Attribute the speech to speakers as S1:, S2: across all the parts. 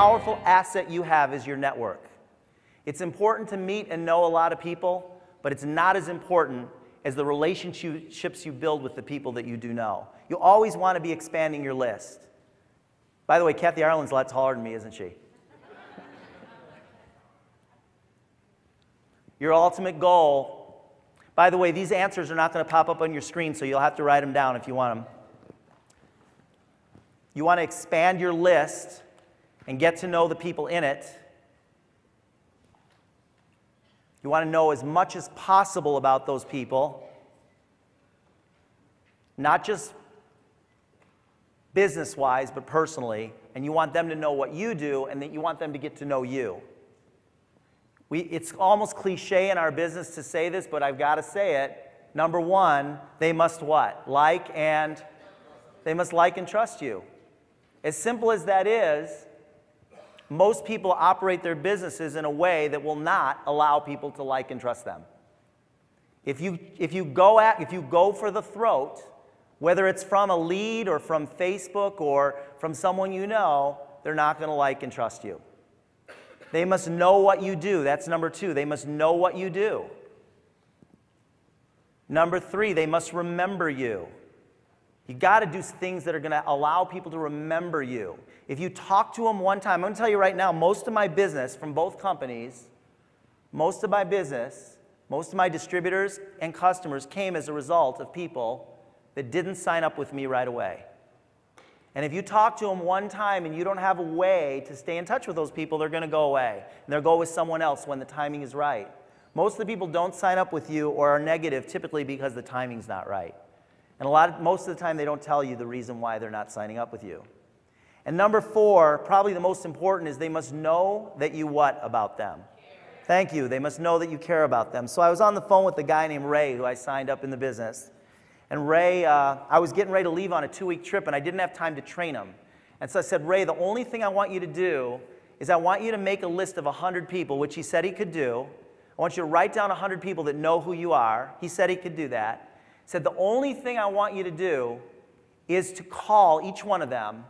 S1: powerful asset you have is your network. It's important to meet and know a lot of people, but it's not as important as the relationships you build with the people that you do know. You always want to be expanding your list. By the way, Kathy Ireland's a lot taller than me, isn't she? Your ultimate goal. By the way, these answers are not going to pop up on your screen, so you'll have to write them down if you want them. You want to expand your list and get to know the people in it. You want to know as much as possible about those people, not just business-wise, but personally, and you want them to know what you do, and that you want them to get to know you. It's almost cliche in our business to say this, but I've got to say it. Number one, they must what? They must like and trust you. As simple as that is, most people operate their businesses in a way that will not allow people to like and trust them. If you go for the throat, whether it's from a lead or from Facebook or from someone you know, they're not going to like and trust you. They must know what you do. That's number two. They must know what you do. Number three, they must remember you. You got to do things that are going to allow people to remember you. If you talk to them one time, I'm going to tell you right now, most of my business from both companies, most of my distributors and customers came as a result of people that didn't sign up with me right away. And if you talk to them one time and you don't have a way to stay in touch with those people, they're going to go away. And they'll go with someone else when the timing is right. Most of the people don't sign up with you or are negative typically because the timing's not right. And most of the time they don't tell you the reason why they're not signing up with you. And number four, probably the most important, is they must know that you what about them? Thank you. They must know that you care about them. So I was on the phone with a guy named Ray who I signed up in the business. And Ray, I was getting ready to leave on a 2-week trip, and I didn't have time to train him. And so I said, Ray, the only thing I want you to do is I want you to make a list of 100 people, which he said he could do. I want you to write down 100 people that know who you are. He said he could do that. He said, the only thing I want you to do is to call each one of them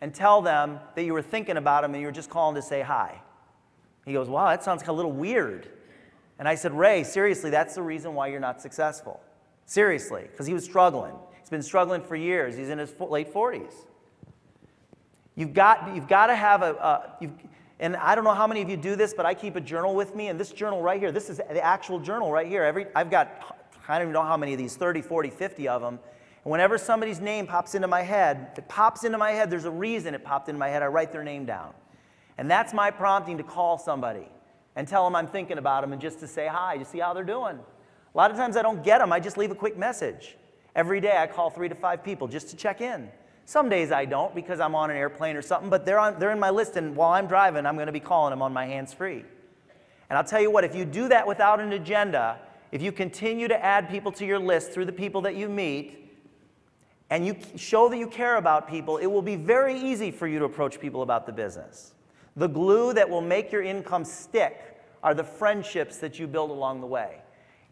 S1: and tell them that you were thinking about them and you were just calling to say hi. He goes, wow, that sounds a little weird. And I said, Ray, seriously, that's the reason why you're not successful. Seriously, because he was struggling. He's been struggling for years. He's in his late 40s. You've got to have and I don't know how many of you do this, but I keep a journal with me, and this journal right here, this is the actual journal right here. I've got, I don't even know how many of these, 30, 40, 50 of them. And whenever somebody's name pops into my head, if it pops into my head, there's a reason it popped into my head. I write their name down. And that's my prompting to call somebody and tell them I'm thinking about them and just to say hi, to see how they're doing. A lot of times I don't get them. I just leave a quick message. Every day I call 3 to 5 people just to check in. Some days I don't because I'm on an airplane or something, but they're in my list, and while I'm driving, I'm going to be calling them on my hands-free. And I'll tell you what, if you do that without an agenda, if you continue to add people to your list through the people that you meet, and you show that you care about people, it will be very easy for you to approach people about the business. The glue that will make your income stick are the friendships that you build along the way.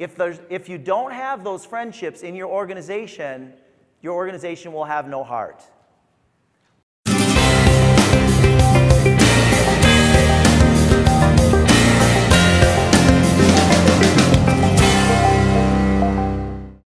S1: If you don't have those friendships in your organization will have no heart.